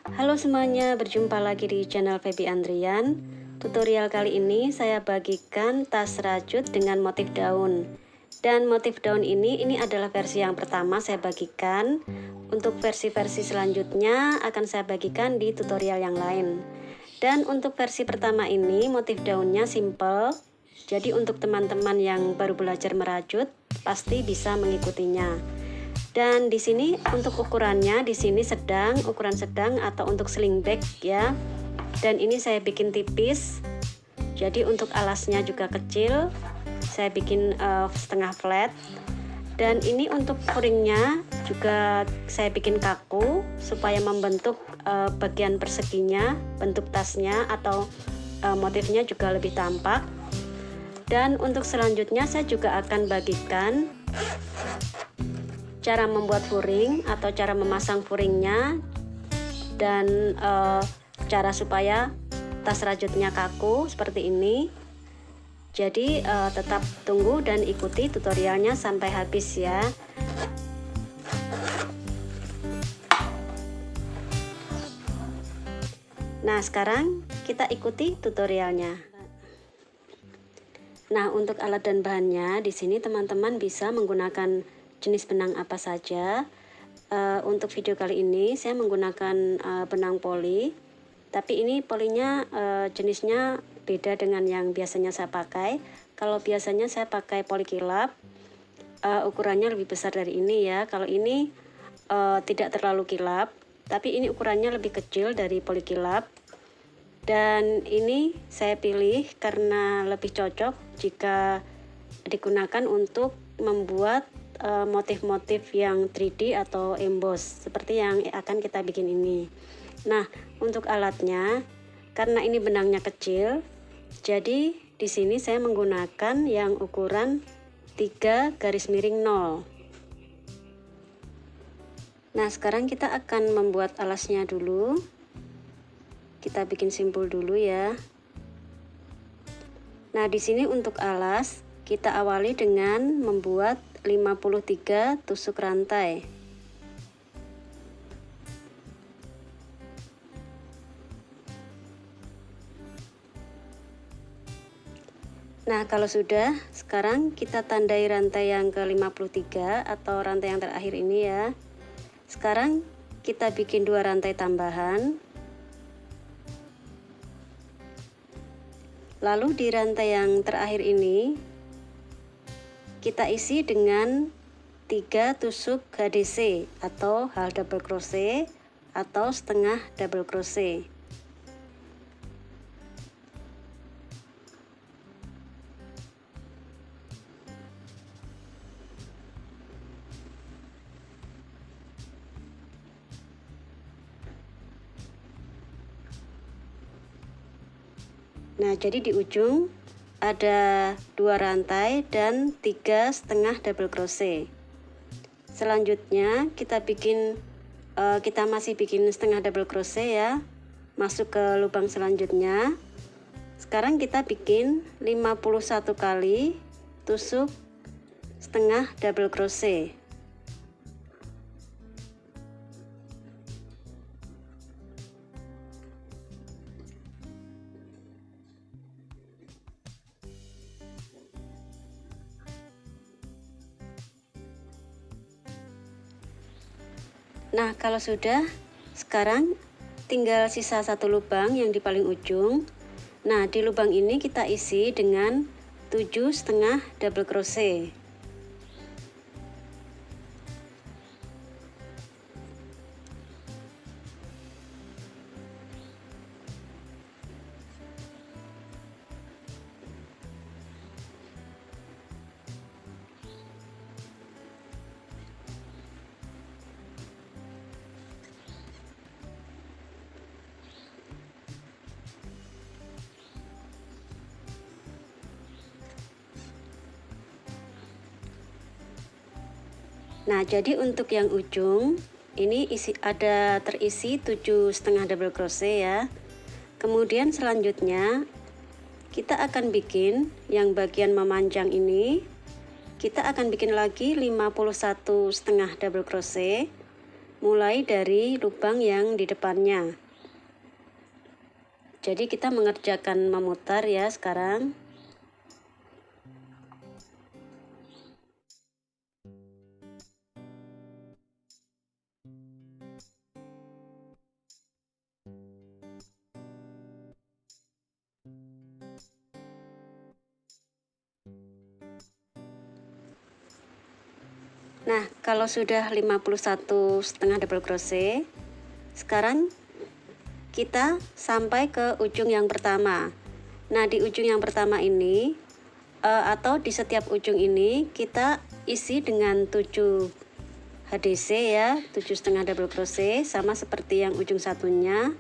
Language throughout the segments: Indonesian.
Halo semuanya, berjumpa lagi di channel Feby Andrian. Tutorial kali ini saya bagikan tas rajut dengan motif daun. Dan motif daun ini adalah versi yang pertama saya bagikan. Untuk versi-versi selanjutnya akan saya bagikan di tutorial yang lain. Dan untuk versi pertama ini motif daunnya simple. Jadi untuk teman-teman yang baru belajar merajut pasti bisa mengikutinya. Dan di sini untuk ukurannya di sini ukuran sedang atau untuk sling bag ya. Dan ini saya bikin tipis. Jadi untuk alasnya juga kecil. Saya bikin setengah flat. Dan ini untuk furingnya juga saya bikin kaku supaya membentuk bagian perseginya, bentuk tasnya atau motifnya juga lebih tampak. Dan untuk selanjutnya saya juga akan bagikan cara membuat furing atau cara memasang furingnya dan cara supaya tas rajutnya kaku seperti ini. Jadi tetap tunggu dan ikuti tutorialnya sampai habis ya. Nah, sekarang kita ikuti tutorialnya. Nah, untuk alat dan bahannya di sini teman-teman bisa menggunakan jenis benang apa saja. Untuk video kali ini saya menggunakan benang poli, tapi ini polinya jenisnya beda dengan yang biasanya saya pakai. Kalau biasanya saya pakai poli kilap, ukurannya lebih besar dari ini ya. Kalau ini tidak terlalu kilap, tapi ini ukurannya lebih kecil dari poli kilap. Dan ini saya pilih karena lebih cocok jika digunakan untuk membuat motif-motif yang 3D atau emboss seperti yang akan kita bikin ini. Nah, untuk alatnya karena ini benangnya kecil, jadi di sini saya menggunakan yang ukuran 3 garis miring 0. Nah, sekarang kita akan membuat alasnya dulu. Kita bikin simpul dulu ya. Nah, di sini untuk alas kita awali dengan membuat 53 tusuk rantai. Nah, kalau sudah, sekarang kita tandai rantai yang ke-53 atau rantai yang terakhir ini ya. Sekarang kita bikin 2 rantai tambahan. Lalu di rantai yang terakhir ini kita isi dengan 3 tusuk HDC atau half double crochet atau setengah double crochet. Nah, jadi di ujung ada 2 rantai dan 3 setengah double crochet. Selanjutnya kita masih bikin setengah double crochet ya, masuk ke lubang selanjutnya. Sekarang kita bikin 51 kali tusuk setengah double crochet. Nah, kalau sudah, sekarang tinggal sisa 1 lubang yang di paling ujung. Nah, di lubang ini kita isi dengan 7 setengah double crochet. Nah, jadi untuk yang ujung ini terisi 7 setengah double crochet ya. Kemudian selanjutnya kita akan bikin yang bagian memanjang ini. Kita akan bikin lagi 51 setengah double crochet. mulai dari lubang yang di depannya. Jadi kita mengerjakan memutar ya sekarang. Nah, kalau sudah 51,5 double crochet, sekarang kita sampai ke ujung yang pertama. Nah, di ujung yang pertama ini atau di setiap ujung ini kita isi dengan 7 HDC ya, 7,5 double crochet, sama seperti yang ujung satunya.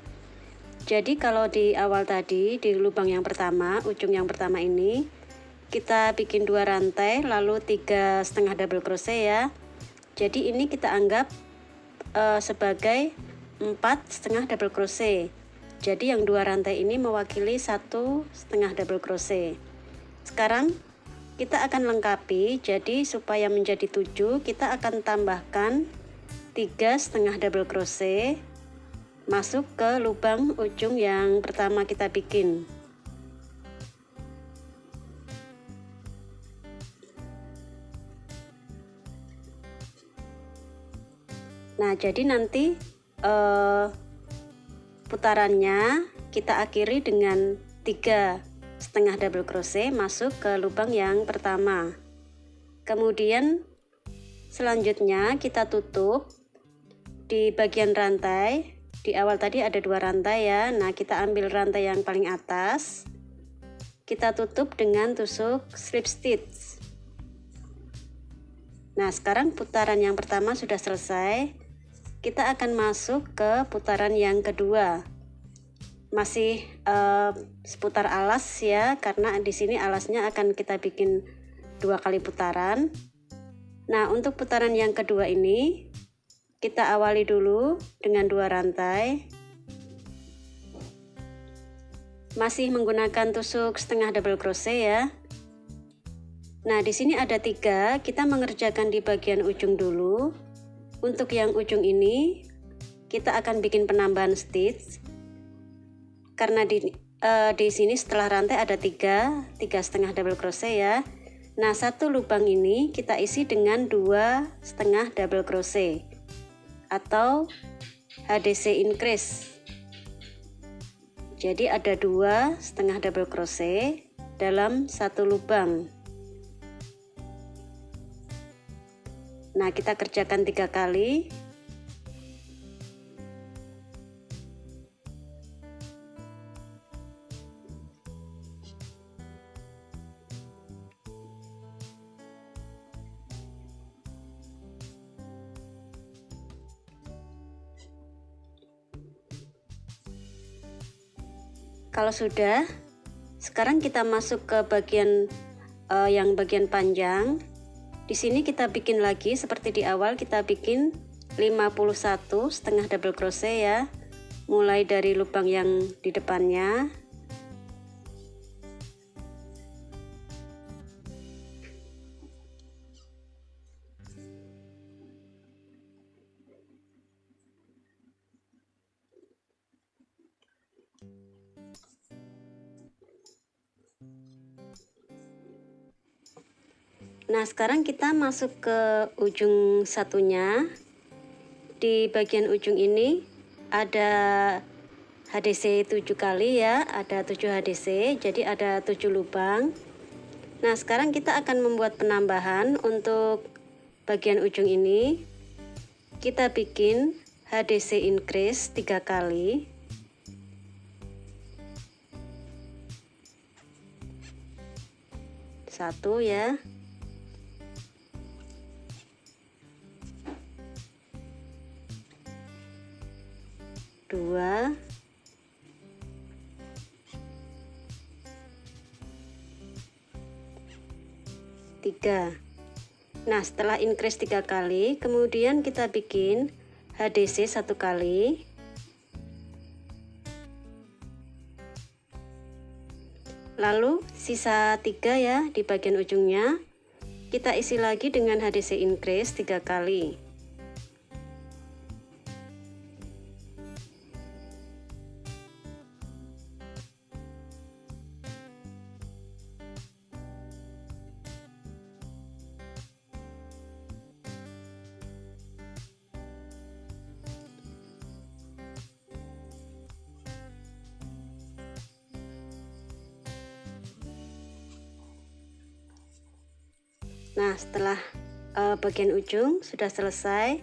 Jadi kalau di awal tadi di lubang yang pertama, ujung yang pertama ini kita bikin 2 rantai lalu 3,5 double crochet ya. Jadi ini kita anggap sebagai 4,5 double crochet. Jadi yang 2 rantai ini mewakili 1,5 double crochet. Sekarang kita akan lengkapi, jadi supaya menjadi 7 kita akan tambahkan 3,5 double crochet masuk ke lubang ujung yang pertama kita bikin. Nah, jadi nanti putarannya kita akhiri dengan 3,5 double crochet masuk ke lubang yang pertama. Kemudian selanjutnya kita tutup di bagian rantai. Di awal tadi ada 2 rantai ya. Nah, kita ambil rantai yang paling atas, kita tutup dengan tusuk slip stitch. Nah, sekarang putaran yang pertama sudah selesai. Kita akan masuk ke putaran yang kedua. Masih seputar alas ya, karena di sini alasnya akan kita bikin 2 kali putaran. Nah, untuk putaran yang kedua ini kita awali dulu dengan 2 rantai. Masih menggunakan tusuk setengah double crochet ya. Nah, di sini ada 3, kita mengerjakan di bagian ujung dulu. Untuk yang ujung ini kita akan bikin penambahan stitch. Karena di sini setelah rantai ada 3,5 double crochet ya. Nah, satu lubang ini kita isi dengan 2,5 double crochet atau HDC increase. Jadi ada 2,5 double crochet dalam satu lubang. Nah, kita kerjakan 3 kali. Kalau sudah, sekarang kita masuk ke bagian yang bagian panjang. Di sini kita bikin lagi seperti di awal, kita bikin 51,5 double crochet ya. Mulai dari lubang yang di depannya. Nah, sekarang kita masuk ke ujung satunya. Di bagian ujung ini ada HDC 7 kali ya, ada 7 HDC, jadi ada 7 lubang. Nah, sekarang kita akan membuat penambahan untuk bagian ujung ini. Kita bikin HDC increase 3 kali. Satu ya. 2, 3. Nah, setelah increase 3 kali, kemudian kita bikin HDC 1 kali. Lalu sisa 3 ya di bagian ujungnya. Kita isi lagi dengan HDC increase 3 kali. Nah, setelah bagian ujung sudah selesai,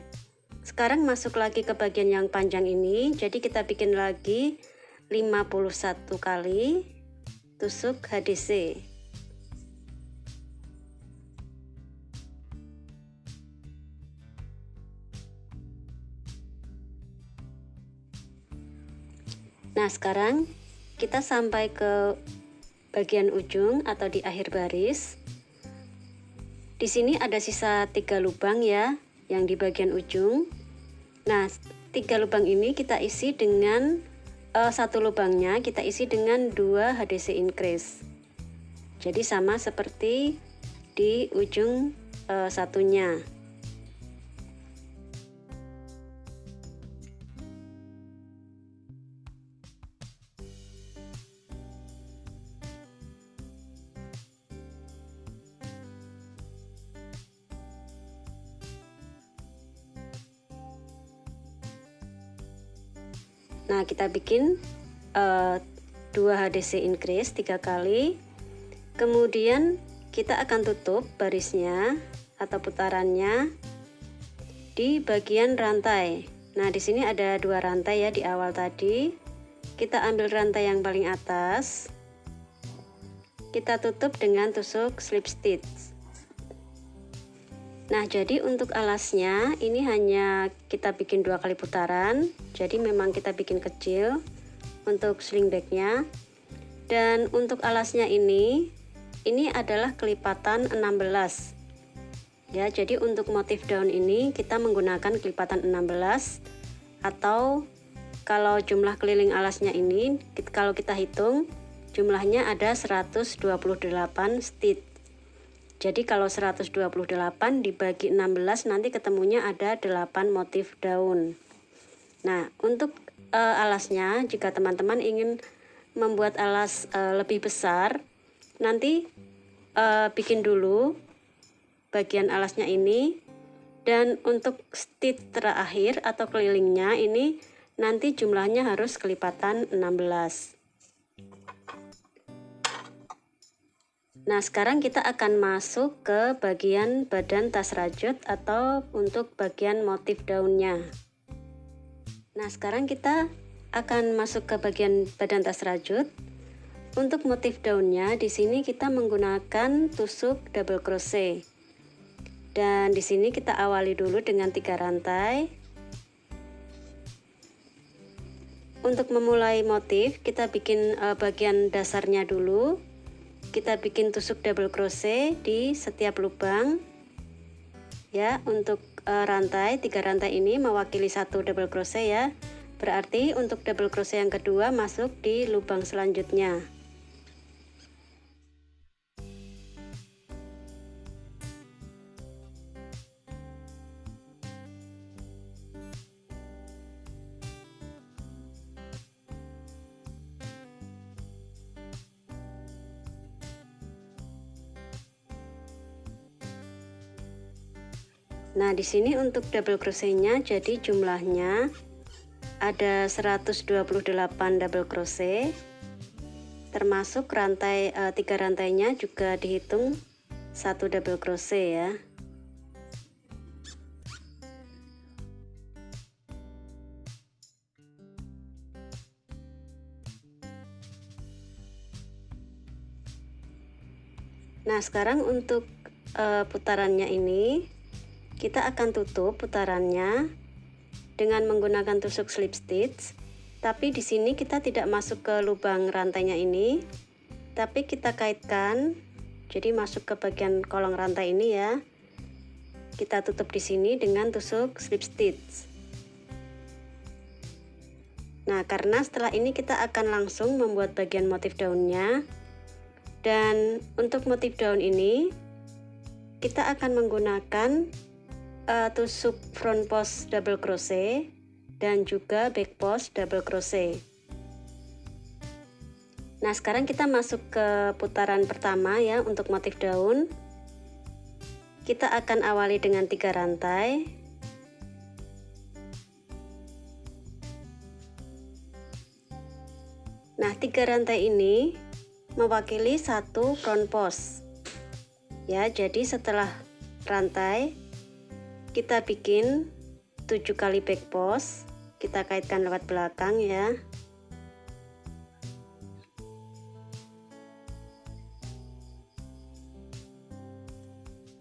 sekarang masuk lagi ke bagian yang panjang ini. Jadi kita bikin lagi 51 kali tusuk HDC. Nah, sekarang kita sampai ke bagian ujung atau di akhir baris. Di sini ada sisa 3 lubang ya, yang di bagian ujung. Nah, 3 lubang ini kita isi dengan satu lubangnya kita isi dengan 2 HDC increase. Jadi sama seperti di ujung satunya. Nah, kita bikin 2 HDC increase 3 kali. Kemudian kita akan tutup barisnya atau putarannya di bagian rantai. Nah, di sini ada 2 rantai ya di awal tadi. Kita ambil rantai yang paling atas. Kita tutup dengan tusuk slip stitch. Nah, jadi untuk alasnya ini hanya kita bikin 2 kali putaran. Jadi memang kita bikin kecil untuk sling bagnya. Dan untuk alasnya ini adalah kelipatan 16. Ya, jadi untuk motif daun ini kita menggunakan kelipatan 16, atau kalau jumlah keliling alasnya ini kalau kita hitung jumlahnya ada 128 stitch. Jadi kalau 128 dibagi 16 nanti ketemunya ada 8 motif daun. Nah, untuk alasnya jika teman-teman ingin membuat alas lebih besar, nanti bikin dulu bagian alasnya ini, dan untuk stitch terakhir atau kelilingnya ini nanti jumlahnya harus kelipatan 16. Nah, sekarang kita akan masuk ke bagian badan tas rajut atau untuk bagian motif daunnya. Nah, sekarang kita akan masuk ke bagian badan tas rajut. Untuk motif daunnya di sini kita menggunakan tusuk double crochet. Dan di sini kita awali dulu dengan 3 rantai. Untuk memulai motif, kita bikin bagian dasarnya dulu. Kita bikin tusuk double crochet di setiap lubang. Ya, untuk rantai 3 rantai ini mewakili 1 double crochet ya. Berarti untuk double crochet yang kedua masuk di lubang selanjutnya. Nah, di sini untuk double crochetnya jadi jumlahnya ada 128 double crochet, termasuk rantai 3 rantainya juga dihitung 1 double crochet ya. Nah, sekarang untuk putarannya ini kita akan tutup putarannya dengan menggunakan tusuk slip stitch. Tapi di sini kita tidak masuk ke lubang rantainya ini, tapi kita kaitkan. Jadi masuk ke bagian kolong rantai ini ya. Kita tutup di sini dengan tusuk slip stitch. Nah, karena setelah ini kita akan langsung membuat bagian motif daunnya. Dan untuk motif daun ini kita akan menggunakan tusuk front post double crochet dan juga back post double crochet. Nah, sekarang kita masuk ke putaran pertama ya untuk motif daun. Kita akan awali dengan 3 rantai. Nah, 3 rantai ini mewakili 1 front post. Ya, jadi setelah rantai kita bikin 7 kali back post, kita kaitkan lewat belakang ya.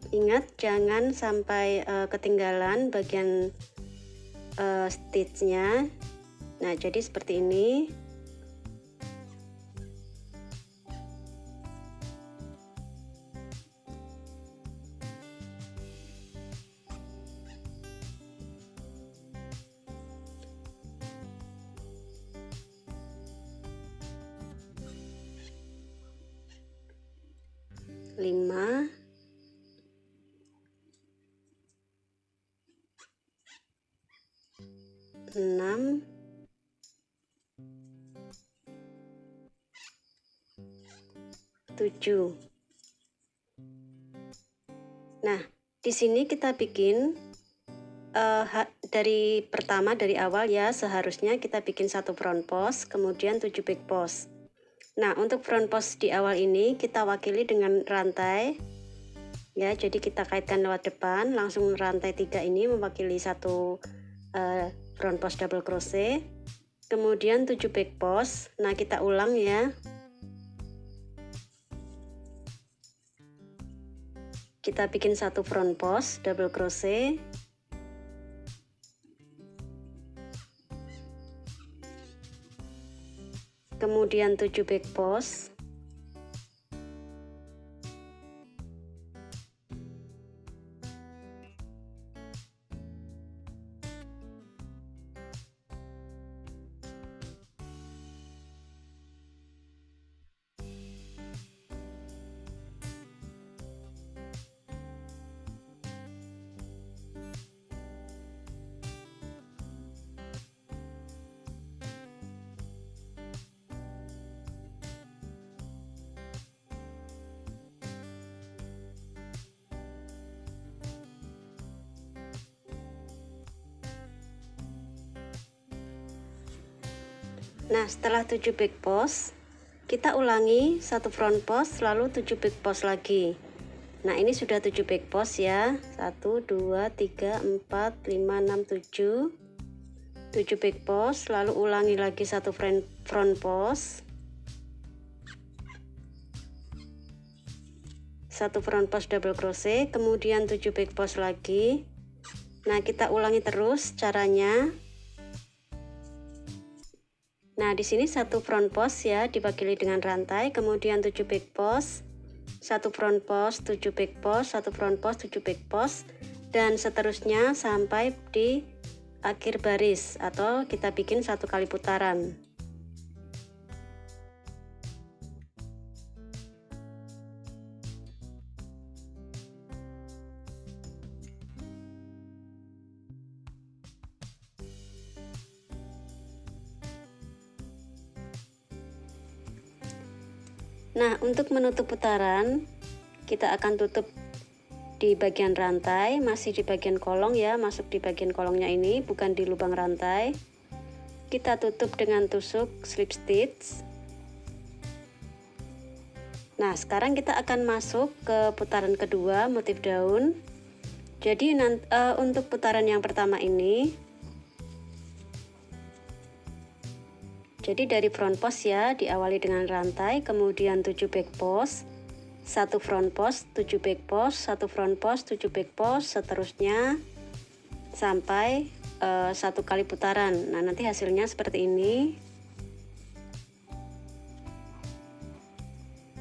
Ingat jangan sampai ketinggalan bagian stitchnya. Nah, jadi seperti ini. Lima, 6, 7. Nah, di sini kita bikin dari pertama, dari awal ya, seharusnya kita bikin 1 front post, kemudian 7 back post. Nah, untuk front post di awal ini kita wakili dengan rantai ya, jadi kita kaitkan lewat depan, langsung rantai 3 ini mewakili 1 front post double crochet, kemudian 7 back post. Nah, kita ulang ya. Kita bikin 1 front post double crochet, kemudian 7 back post, Nah, setelah 7 back post, kita ulangi 1 front post, lalu 7 back post lagi. Nah, ini sudah 7 back post ya. 1, 2, 3, 4, 5, 6, 7. 7 back post, lalu ulangi lagi 1 front post. 1 front post double crochet, kemudian 7 back post lagi. Nah, kita ulangi terus caranya. Nah, di sini 1 front post ya, diwakili dengan rantai, kemudian 7 back post, 1 front post, 7 back post, 1 front post, 7 back post, dan seterusnya sampai di akhir baris atau kita bikin 1 kali putaran. Nah, untuk menutup putaran, kita akan tutup di bagian rantai, masih di bagian kolong ya, masuk di bagian kolongnya ini, bukan di lubang rantai. Kita tutup dengan tusuk slip stitch. Nah, sekarang kita akan masuk ke putaran kedua motif daun. Jadi untuk putaran yang pertama ini, jadi dari front post ya, diawali dengan rantai, kemudian 7 back post, 1 front post, 7 back post, 1 front post, 7 back post, seterusnya sampai 1 kali putaran. Nah, nanti hasilnya seperti ini.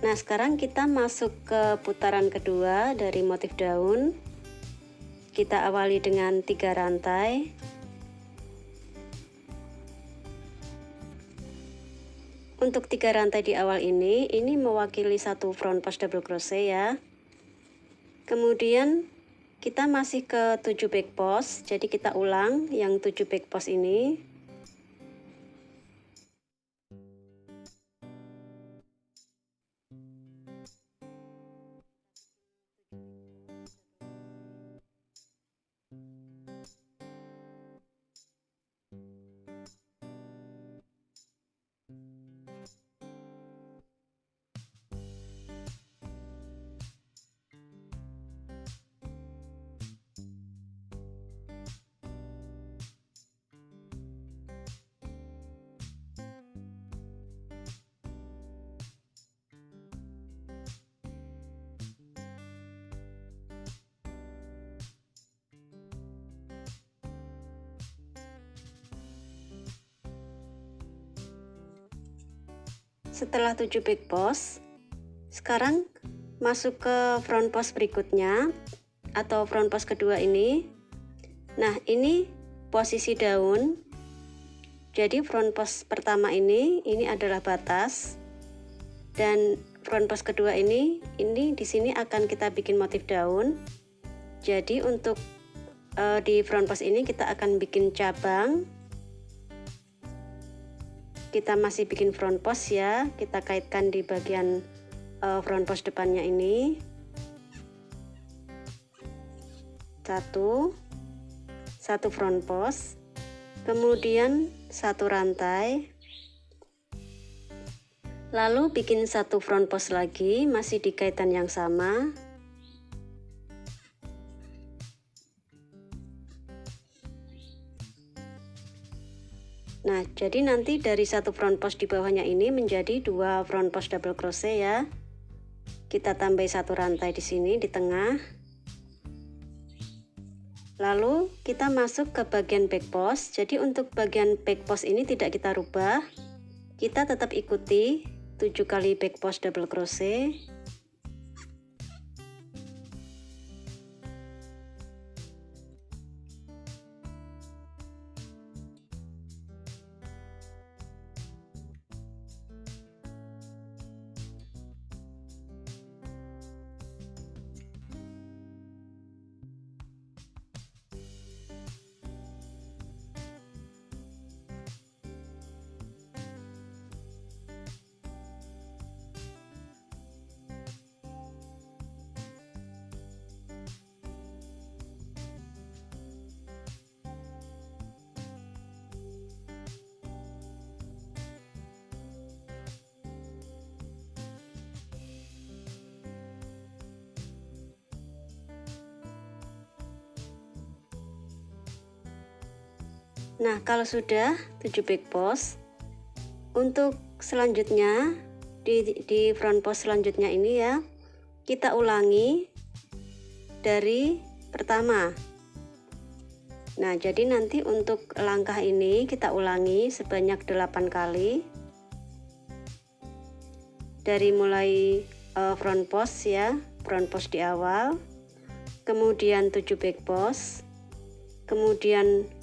Nah, sekarang kita masuk ke putaran kedua dari motif daun. Kita awali dengan 3 rantai. Untuk 3 rantai di awal ini mewakili 1 front post double crochet ya. Kemudian kita masih ke 7 back post, jadi kita ulang yang 7 back post ini. Setelah 7 back post, sekarang masuk ke front post berikutnya atau front post kedua ini. Nah, ini posisi daun. Jadi front post pertama ini adalah batas, dan front post kedua ini di sini akan kita bikin motif daun. Jadi untuk di front post ini kita akan bikin cabang. Kita masih bikin front post ya, kita kaitkan di bagian front post depannya ini. Satu front post, kemudian satu rantai, lalu bikin satu front post lagi, masih di kaitan yang sama. Nah, jadi nanti dari satu front post di bawahnya ini menjadi 2 front post double crochet ya. Kita tambah satu rantai di sini di tengah. Lalu kita masuk ke bagian back post. Jadi untuk bagian back post ini tidak kita rubah. Kita tetap ikuti 7 kali back post double crochet. Nah, kalau sudah 7 back post, untuk selanjutnya di front post selanjutnya ini ya, kita ulangi dari pertama. Nah, jadi nanti untuk langkah ini kita ulangi sebanyak 8 kali. Dari mulai front post ya, front post di awal, kemudian 7 back post, kemudian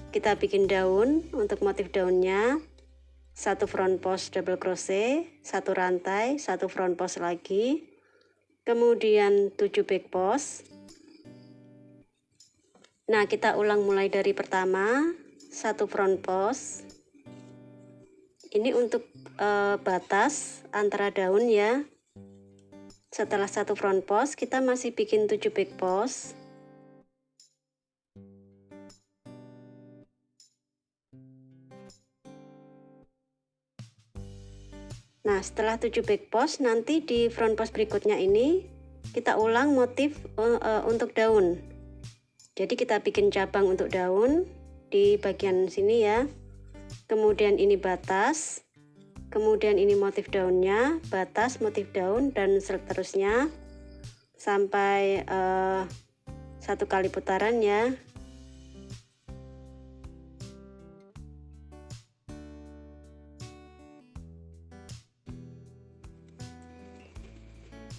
kita bikin daun untuk motif daunnya, satu front post double crochet, satu rantai, satu front post lagi, kemudian 7 back post. Nah, kita ulang mulai dari pertama, satu front post. Ini untuk batas antara daun ya. Setelah satu front post, kita masih bikin 7 back post. Nah, setelah 7 back post, nanti di front post berikutnya ini kita ulang motif untuk daun. Jadi kita bikin cabang untuk daun di bagian sini ya. Kemudian ini batas, kemudian ini motif daunnya, batas, motif daun, dan seterusnya sampai 1 kali putaran ya.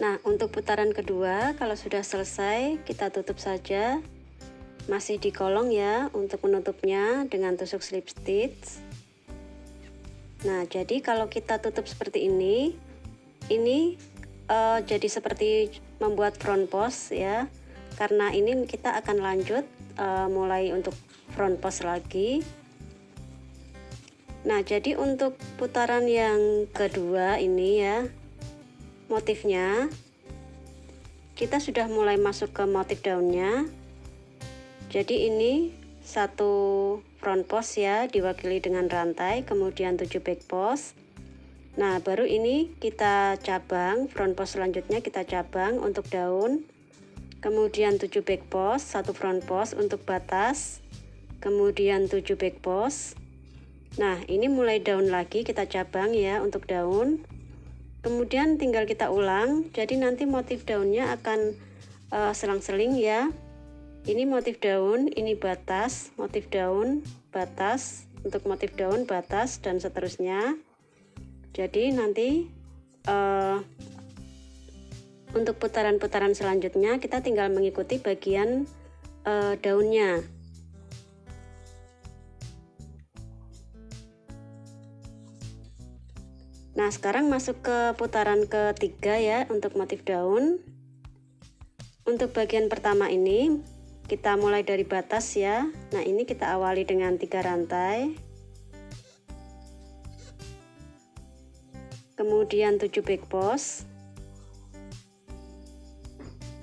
Nah, untuk putaran kedua, kalau sudah selesai, kita tutup saja. Masih dikolong ya, untuk menutupnya dengan tusuk slip stitch. Nah, jadi kalau kita tutup seperti ini jadi seperti membuat front post ya. Karena ini kita akan lanjut mulai untuk front post lagi. Nah, jadi untuk putaran yang kedua ini ya, motifnya kita sudah mulai masuk ke motif daunnya. Jadi ini satu front post ya, diwakili dengan rantai, kemudian 7 back post. Nah, baru ini kita cabang, front post selanjutnya kita cabang untuk daun, kemudian 7 back post, satu front post untuk batas, kemudian 7 back post. Nah, ini mulai daun lagi kita cabang ya untuk daun. Kemudian tinggal kita ulang, jadi nanti motif daunnya akan selang-seling ya. Ini motif daun, ini batas, motif daun, batas, untuk motif daun, batas, dan seterusnya. Jadi nanti untuk putaran-putaran selanjutnya kita tinggal mengikuti bagian daunnya. Nah, sekarang masuk ke putaran ketiga ya untuk motif daun. Untuk bagian pertama ini kita mulai dari batas ya. Nah, ini kita awali dengan 3 rantai. Kemudian 7 back post.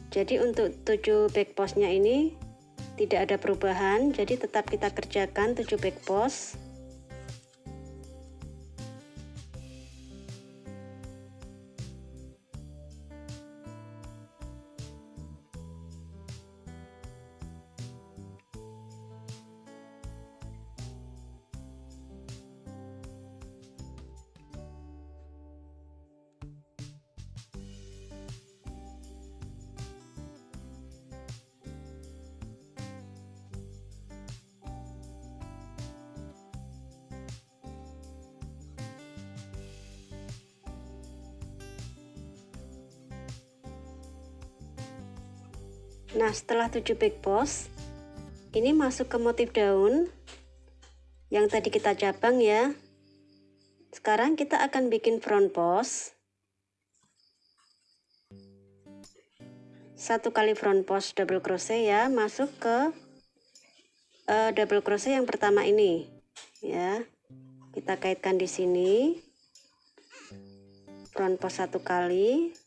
Jadi untuk 7 back postnya ini tidak ada perubahan, jadi tetap kita kerjakan 7 back post. Nah, setelah 7 back post, ini masuk ke motif daun yang tadi kita cabang ya. Sekarang kita akan bikin front post. 1 kali front post double crochet ya, masuk ke double crochet yang pertama ini ya. Kita kaitkan di sini. Front post 1 kali.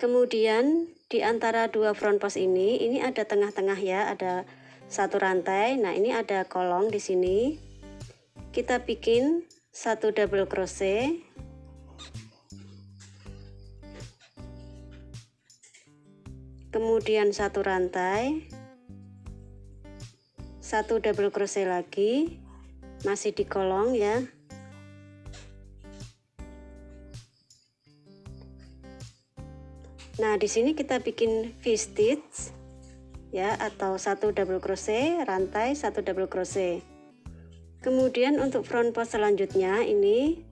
Kemudian di antara 2 front post ini ada tengah-tengah ya, ada 1 rantai. Nah, ini ada kolong di sini. Kita bikin 1 double crochet. Kemudian 1 rantai. 1 double crochet lagi. Masih di kolong ya. Nah, di sini kita bikin V-stitch ya, atau 1 double crochet, rantai 1 double crochet. Kemudian untuk front post selanjutnya ini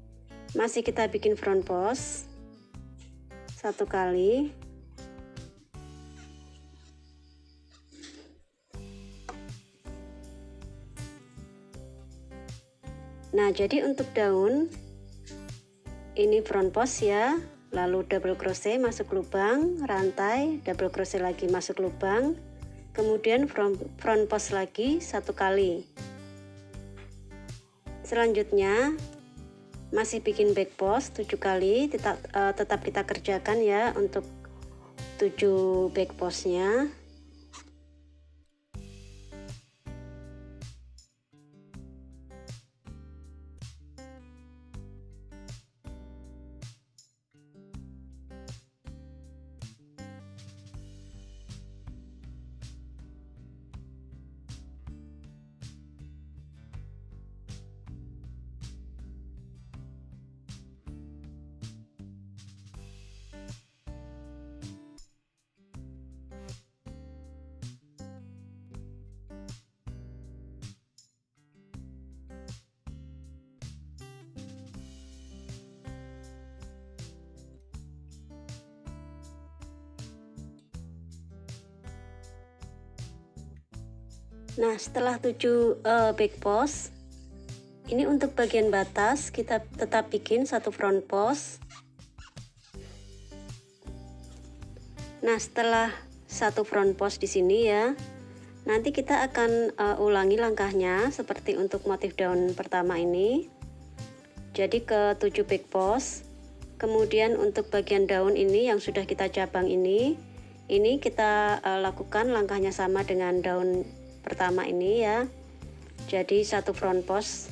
masih kita bikin front post 1 kali. Nah, jadi untuk daun ini front post ya. Lalu double crochet masuk lubang, rantai, double crochet lagi masuk lubang, kemudian front post lagi 1 kali. Selanjutnya masih bikin back post 7 kali, tetap kita kerjakan ya untuk 7 back postnya. Nah, setelah 7 back post, ini untuk bagian batas kita tetap bikin 1 front post. Nah, setelah 1 front post di sini ya, nanti kita akan ulangi langkahnya seperti untuk motif daun pertama ini. Jadi ke 7 back post, kemudian untuk bagian daun ini yang sudah kita cabang ini kita lakukan langkahnya sama dengan daun pertama ini ya. Jadi 1 front post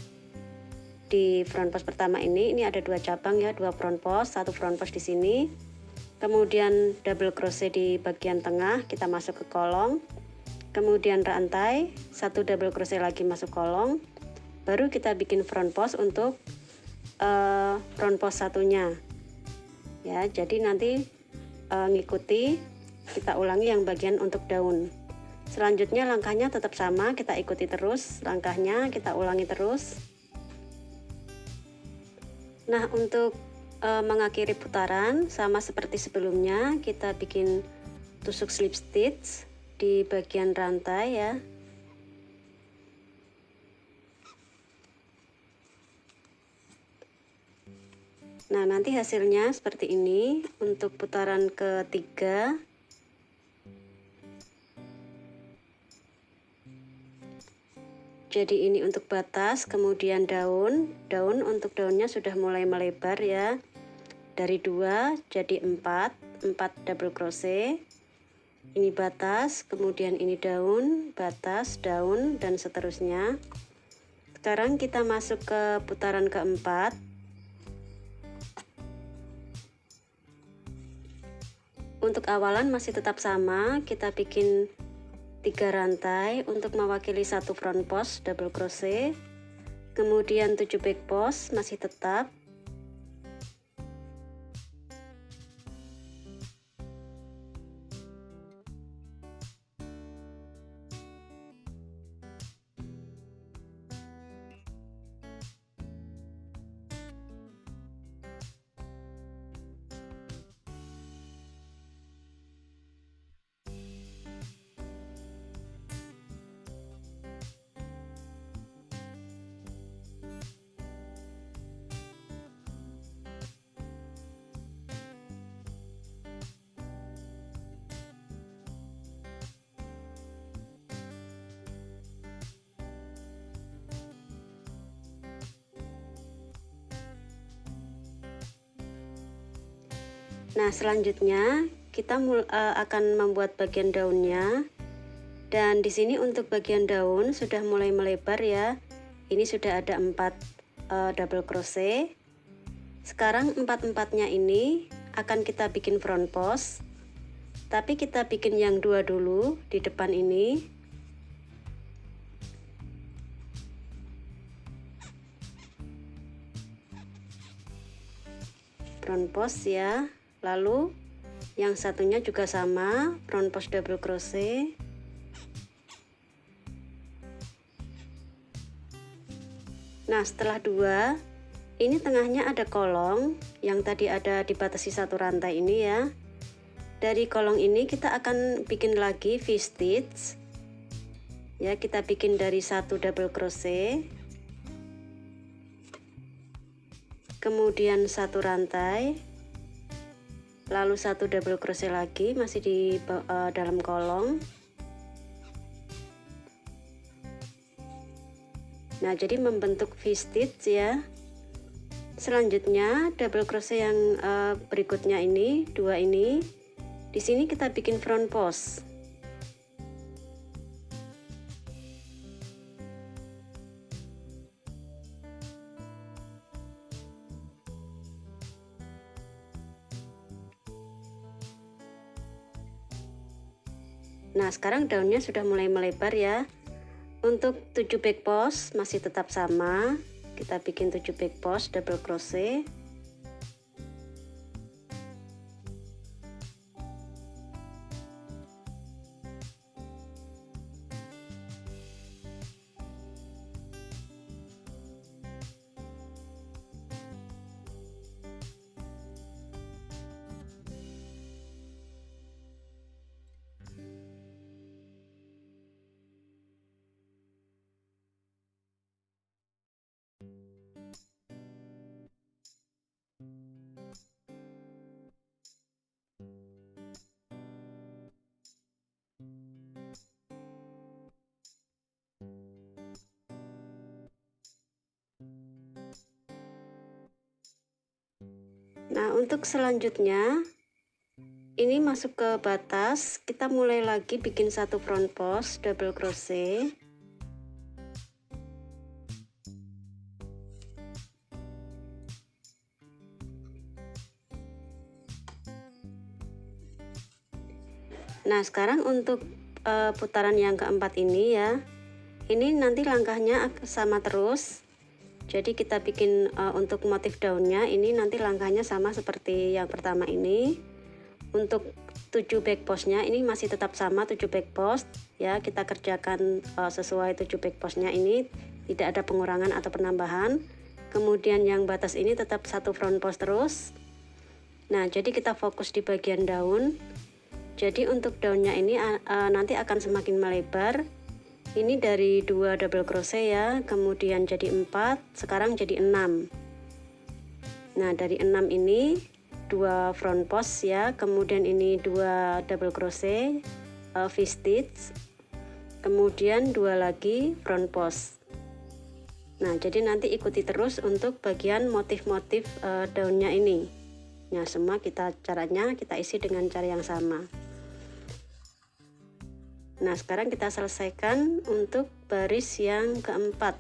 di front post pertama ini ada 2 cabang ya, 2 front post, 1 front post di sini. Kemudian double crochet di bagian tengah, kita masuk ke kolong. Kemudian rantai, 1 double crochet lagi masuk kolong. Baru kita bikin front post untuk front post satunya. Ya, jadi nanti ngikuti, kita ulangi yang bagian untuk daun. Selanjutnya langkahnya tetap sama, kita ikuti terus langkahnya, kita ulangi terus. Nah, untuk mengakhiri putaran sama seperti sebelumnya, kita bikin tusuk slip stitch di bagian rantai ya. Nah, nanti hasilnya seperti ini untuk putaran ketiga. Jadi ini untuk batas, kemudian daun untuk daunnya sudah mulai melebar ya. Dari 2 jadi 4 double crochet. Ini batas, kemudian ini daun, batas, daun, dan seterusnya. Sekarang kita masuk ke putaran keempat. Untuk awalan masih tetap sama, kita bikin 3 rantai untuk mewakili satu front post double crochet, kemudian 7 back post masih tetap. Nah, selanjutnya kita akan membuat bagian daunnya. Dan di sini untuk bagian daun sudah mulai melebar ya. Ini sudah ada 4 double crochet. Sekarang 4-4-nya ini akan kita bikin front post. Tapi kita bikin yang 2 dulu di depan ini. Front post ya. Lalu yang satunya juga sama, front post double crochet. Nah, setelah 2, ini tengahnya ada kolong yang tadi ada dibatasi satu rantai ini ya. Dari kolong ini kita akan bikin lagi V-stitch ya. Kita bikin dari 1 double crochet, kemudian 1 rantai, lalu 1 double crochet lagi masih di dalam kolong. Nah, jadi membentuk V-stitch ya. Selanjutnya double crochet yang berikutnya ini, 2 ini. Di sini kita bikin front post. Nah, sekarang daunnya sudah mulai melebar ya. Untuk 7 back post masih tetap sama. Kita bikin 7 back post double crochet. Nah, untuk selanjutnya ini masuk ke batas, kita mulai lagi bikin 1 front post double crochet. Nah, sekarang untuk putaran yang keempat ini ya, ini nanti langkahnya sama terus. Jadi kita bikin untuk motif daunnya ini nanti langkahnya sama seperti yang pertama ini. Untuk 7 back postnya ini masih tetap sama 7 back post ya. Kita kerjakan sesuai 7 back postnya ini, tidak ada pengurangan atau penambahan. kemudian yang batas ini tetap satu front post terus. Nah, jadi kita fokus di bagian daun. Jadi untuk daunnya ini nanti akan semakin melebar. Ini dari 2 double crochet ya, kemudian jadi 4, sekarang jadi 6. Nah, dari 6 ini 2 front post ya, kemudian ini 2 double crochet V-stitch, kemudian 2 lagi front post. Nah, jadi nanti ikuti terus untuk bagian motif-motif daunnya ini. Nah, semua caranya kita isi dengan cara yang sama. Nah, sekarang kita selesaikan untuk baris yang keempat.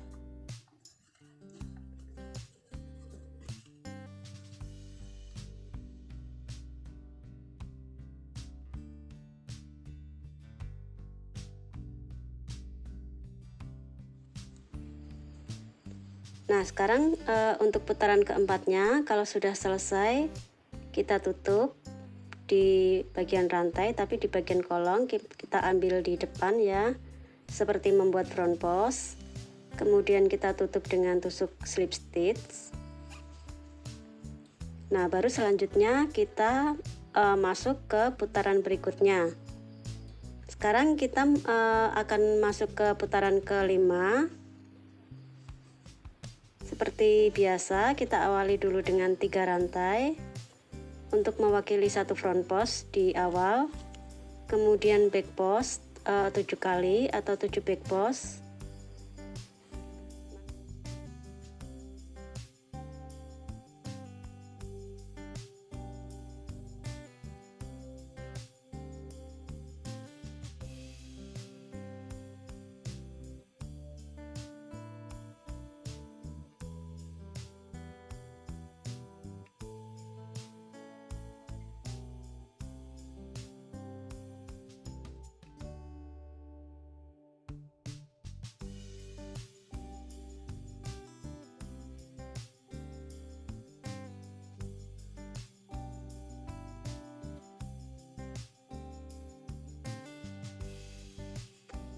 Nah, sekarang untuk putaran keempatnya, kalau sudah selesai, kita tutup di bagian rantai, tapi di bagian kolong kita ambil di depan ya, seperti membuat front post. Kemudian kita tutup dengan tusuk slip stitch. Nah, baru selanjutnya kita masuk ke putaran berikutnya. Sekarang kita akan masuk ke putaran kelima. Seperti biasa, kita awali dulu dengan 3 rantai untuk mewakili satu front post di awal, kemudian back post 7 kali atau 7 back post.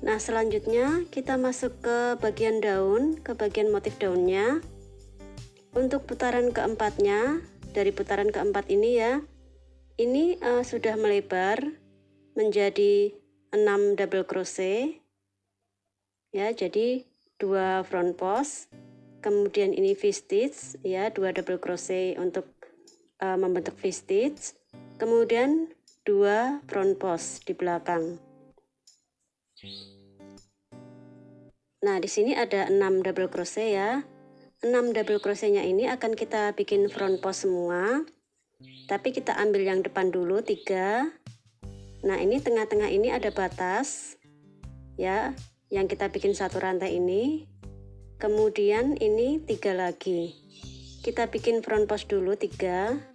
Nah, selanjutnya kita masuk ke bagian daun, ke bagian motif daunnya. Untuk putaran keempatnya, dari putaran keempat ini ya, ini sudah melebar menjadi 6 double crochet ya, jadi 2 front post, kemudian ini V-stitch ya, 2 double crochet untuk membentuk V-stitch, kemudian 2 front post di belakang. Nah, di sini ada 6 double crochet ya. 6 double crochetnya ini akan kita bikin front post semua. Tapi kita ambil yang depan dulu 3. Nah, ini tengah-tengah ini ada batas ya, yang kita bikin satu rantai ini. Kemudian ini 3 lagi. Kita bikin front post dulu 3.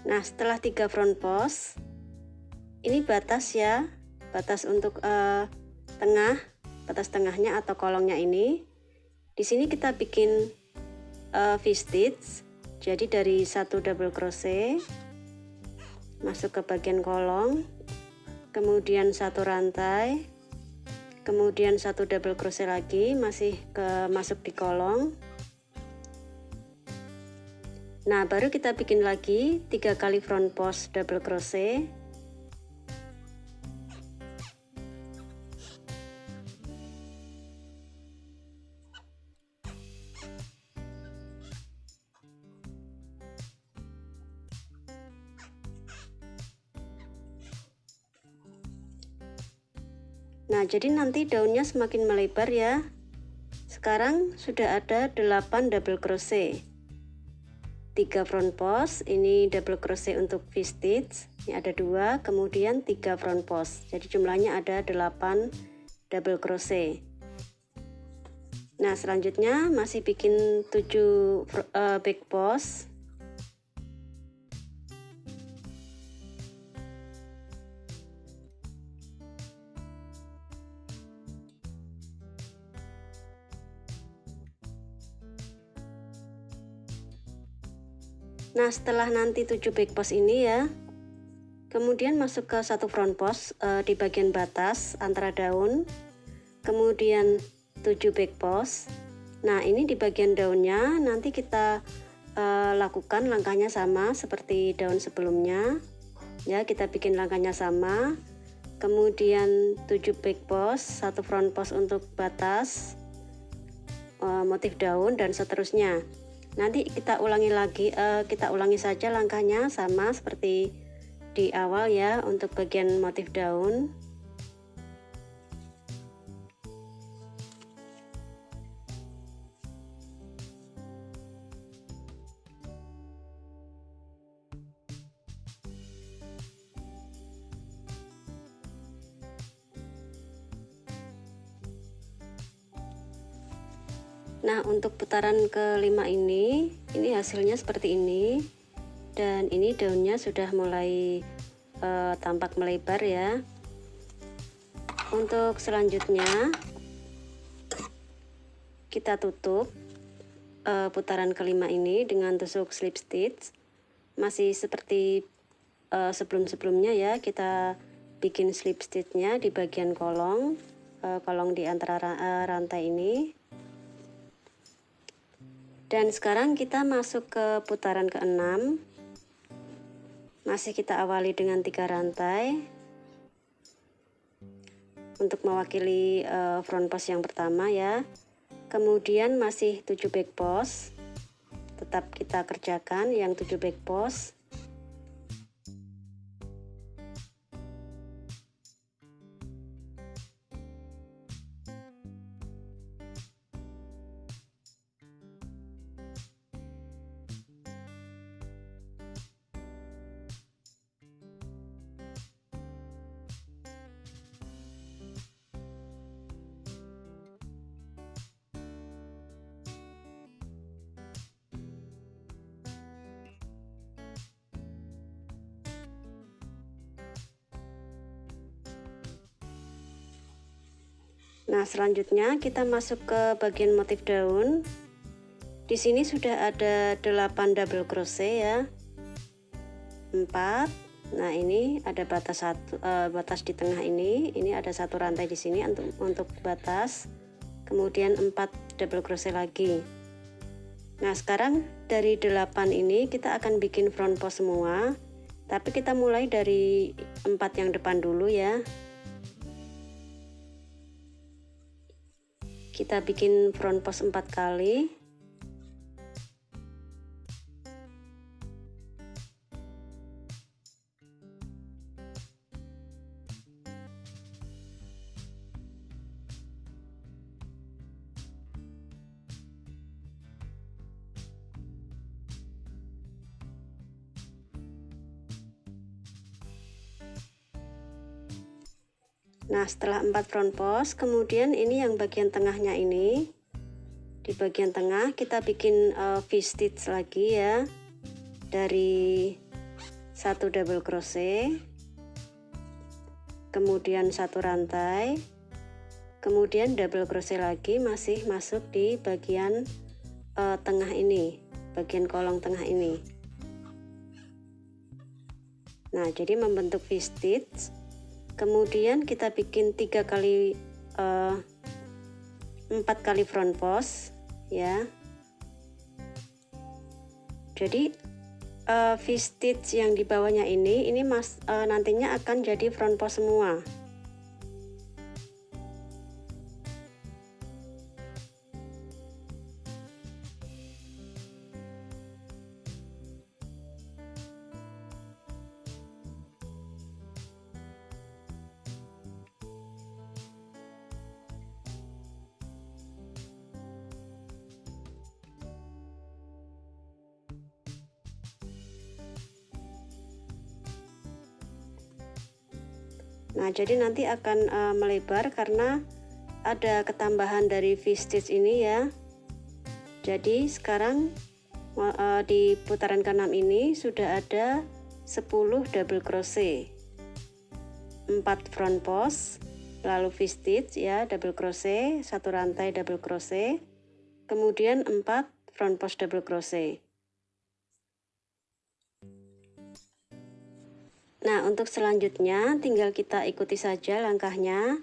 Nah, setelah 3 front post, ini batas ya, batas untuk batas tengahnya atau kolongnya ini. Di sini kita bikin V-stitch, jadi dari 1 double crochet masuk ke bagian kolong, kemudian 1 rantai, kemudian 1 double crochet lagi masih masuk di kolong. Nah, baru kita bikin lagi 3 kali front post double crochet. Nah, jadi nanti daunnya semakin melebar ya. Sekarang sudah ada 8 double crochet. 3 front post, ini double crochet untuk V-stitch, ini ada 2, kemudian 3 front post, jadi jumlahnya ada 8 double crochet. Nah, selanjutnya masih bikin 7 back post. Nah, setelah nanti 7 back post ini ya, kemudian masuk ke 1 front post di bagian batas antara daun, kemudian 7 back post. Nah, ini di bagian daunnya nanti kita lakukan langkahnya sama seperti daun sebelumnya ya, kita bikin langkahnya sama, kemudian 7 back post, 1 front post untuk batas motif daun, dan seterusnya. Nanti kita ulangi lagi, kita ulangi saja langkahnya sama seperti di awal ya untuk bagian motif daun. Nah, untuk putaran kelima ini hasilnya seperti ini, dan ini daunnya sudah mulai tampak melebar ya. Untuk selanjutnya kita tutup putaran kelima ini dengan tusuk slip stitch, masih seperti sebelum-sebelumnya ya, kita bikin slip stitchnya di bagian kolong di antara rantai ini. Dan sekarang kita masuk ke putaran ke-6. Masih kita awali dengan 3 rantai untuk mewakili front post yang pertama ya. Kemudian masih 7 back post, tetap kita kerjakan yang 7 back post. Nah, selanjutnya kita masuk ke bagian motif daun. Di sini sudah ada 8 double crochet ya. 4. Nah, ini ada batas batas di tengah ini ada 1 rantai di sini untuk batas. Kemudian 4 double crochet lagi. Nah, sekarang dari 8 ini kita akan bikin front post semua. Tapi kita mulai dari 4 yang depan dulu ya. Kita bikin front post 4 kali. Nah, setelah 4 front post, kemudian ini yang bagian tengahnya ini, di bagian tengah kita bikin V-stitch lagi ya, dari 1 double crochet, kemudian 1 rantai, kemudian double crochet lagi, masih masuk di bagian tengah ini, bagian kolong tengah ini. Nah, jadi membentuk V-stitch. Kemudian kita bikin 4 kali front post ya. Jadi V-stitch yang di bawahnya ini nantinya akan jadi front post semua. Nah, jadi nanti akan melebar karena ada ketambahan dari V-stitch ini ya. Jadi sekarang di putaran ke-6 ini sudah ada 10 double crochet, 4 front post, lalu V-stitch ya, double crochet, 1 rantai double crochet, kemudian 4 front post double crochet. Nah, untuk selanjutnya tinggal kita ikuti saja langkahnya.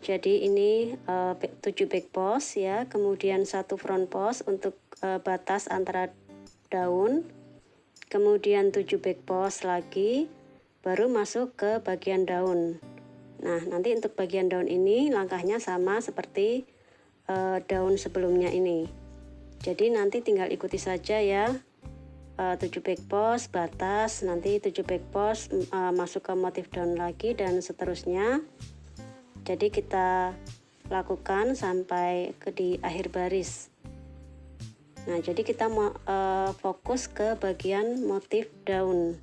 Jadi ini 7 back post ya, kemudian 1 front post untuk batas antara daun, kemudian 7 back post lagi, baru masuk ke bagian daun. Nah, nanti untuk bagian daun ini langkahnya sama seperti daun sebelumnya ini. Jadi nanti tinggal ikuti saja ya. 7 back post batas, nanti 7 back post masuk ke motif daun lagi, dan seterusnya. Jadi kita lakukan sampai ke di akhir baris. Nah, jadi kita mau fokus ke bagian motif daun.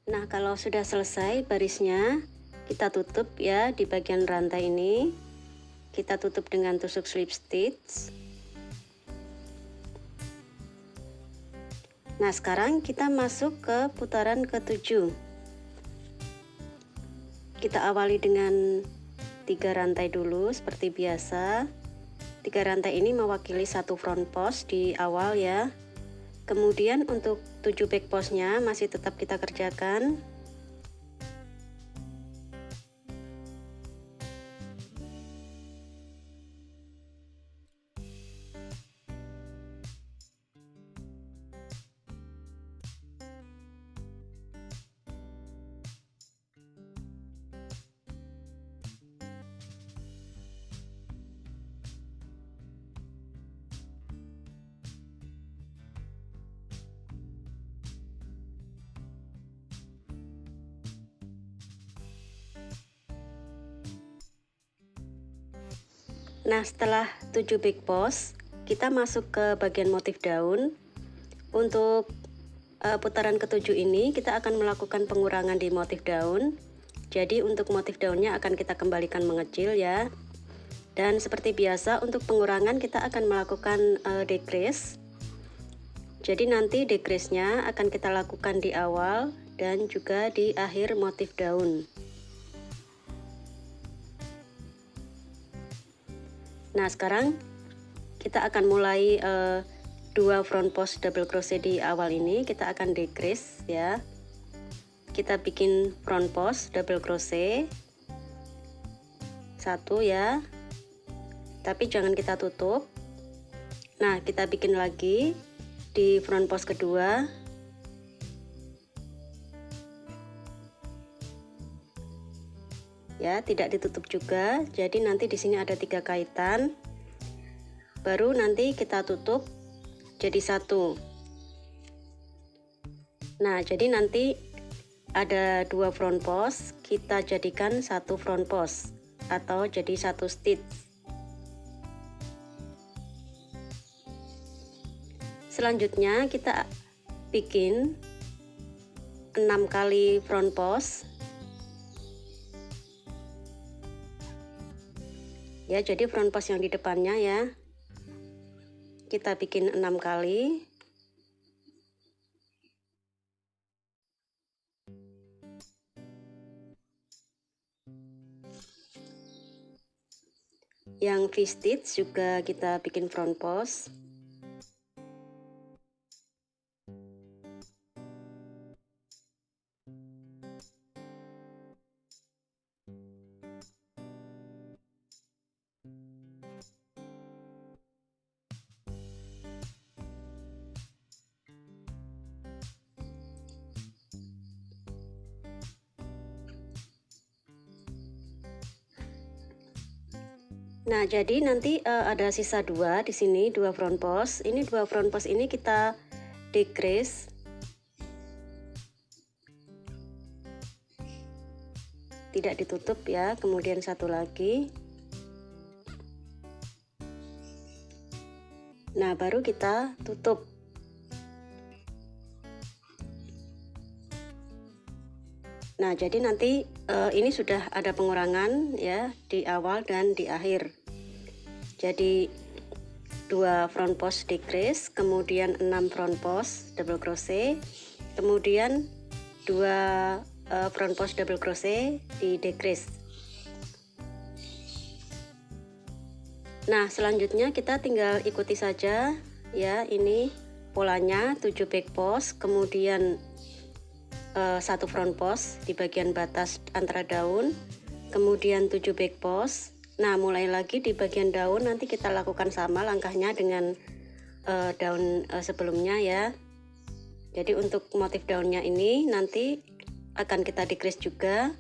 Nah, kalau sudah selesai barisnya, kita tutup ya di bagian rantai ini. Kita tutup dengan tusuk slip stitch. Nah, sekarang kita masuk ke putaran ke-7. Kita awali dengan 3 rantai dulu seperti biasa. 3 rantai ini mewakili 1 front post di awal ya. Kemudian untuk 7 back postnya masih tetap kita kerjakan. Nah, setelah 7 back post, kita masuk ke bagian motif daun. Untuk putaran ke-7 ini kita akan melakukan pengurangan di motif daun. Jadi untuk motif daunnya akan kita kembalikan mengecil ya. Dan seperti biasa untuk pengurangan kita akan melakukan decrease. Jadi nanti decrease-nya akan kita lakukan di awal dan juga di akhir motif daun. Nah, sekarang kita akan mulai 2 front post double crochet di awal ini. Kita akan decrease ya. Kita bikin front post double crochet 1 ya, tapi jangan kita tutup. Nah, kita bikin lagi di front post kedua. Ya, tidak ditutup juga. Jadi nanti di sini ada 3 kaitan. Baru nanti kita tutup jadi 1. Nah, jadi nanti ada 2 front post, kita jadikan 1 front post atau jadi 1 stitch. Selanjutnya kita bikin 6 kali front post. Ya, jadi front post yang di depannya ya. Kita bikin 6 kali. Yang V-stitch juga kita bikin front post. Nah, jadi nanti ada sisa 2 di sini, 2 front post. Ini 2 front post ini kita decrease. Tidak ditutup ya, kemudian 1 lagi. Nah, baru kita tutup. Nah, jadi nanti ini sudah ada pengurangan ya di awal dan di akhir. Jadi 2 front post decrease, kemudian 6 front post double crochet, kemudian 2 front post double crochet di decrease. Nah, selanjutnya kita tinggal ikuti saja ya, ini polanya 7 back post, kemudian 1 front post di bagian batas antara daun, kemudian 7 back post. Nah, mulai lagi di bagian daun nanti kita lakukan sama langkahnya dengan daun sebelumnya ya. Jadi untuk motif daunnya ini nanti akan kita decrease juga.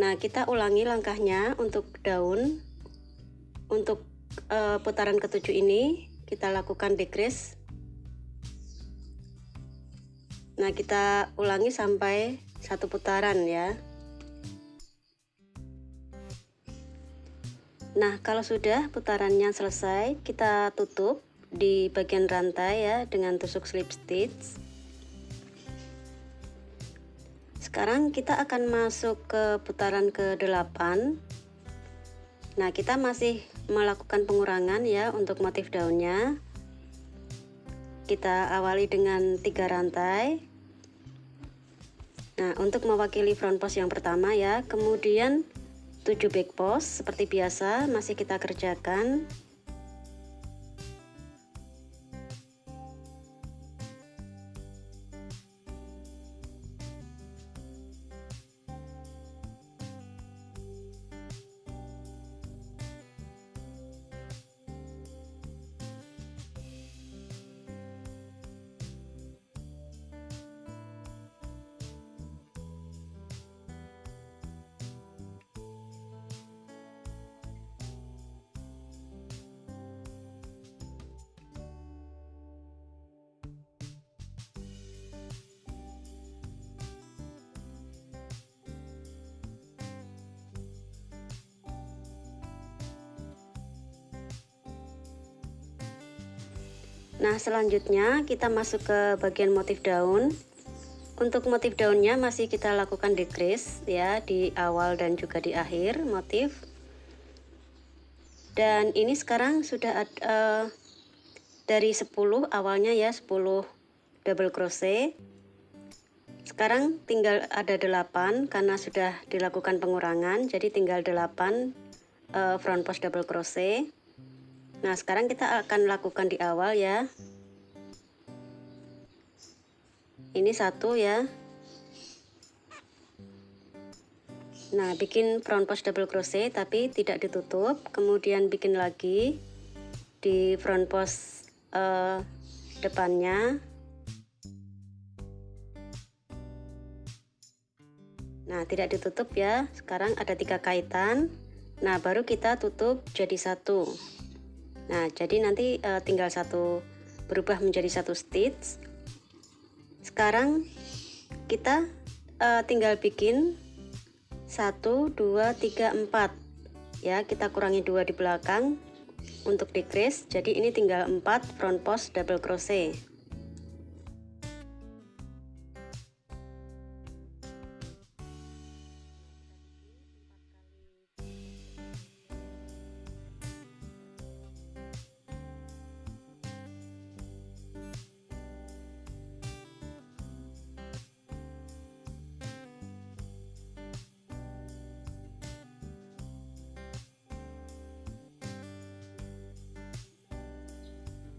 Nah, kita ulangi langkahnya untuk daun. Untuk putaran ketujuh ini kita lakukan decrease. Nah, kita ulangi sampai 1 putaran ya. Nah, kalau sudah putarannya selesai, kita tutup di bagian rantai ya dengan tusuk slip stitch. Sekarang kita akan masuk ke putaran ke-8. Nah, kita masih melakukan pengurangan ya untuk motif daunnya. Kita awali dengan 3 rantai. Nah, untuk mewakili front post yang pertama ya, kemudian 7 back post seperti biasa masih kita kerjakan. Nah, selanjutnya kita masuk ke bagian motif daun. Untuk motif daunnya masih kita lakukan decrease ya di awal dan juga di akhir motif. Dan ini sekarang sudah ada dari 10 awalnya ya, 10 double crochet. Sekarang tinggal ada 8 karena sudah dilakukan pengurangan, jadi tinggal 8 front post double crochet. Nah, sekarang kita akan lakukan di awal ya. Ini 1 ya. Nah, bikin front post double crochet tapi tidak ditutup, kemudian bikin lagi di front post depannya. Nah, tidak ditutup ya. Sekarang ada 3 kaitan. Nah, baru kita tutup jadi 1. Nah, jadi nanti tinggal 1 berubah menjadi 1 stitch. Sekarang kita tinggal bikin 1, 2, 3, 4 ya, kita kurangi 2 di belakang untuk decrease. Jadi ini tinggal 4 front post double crochet.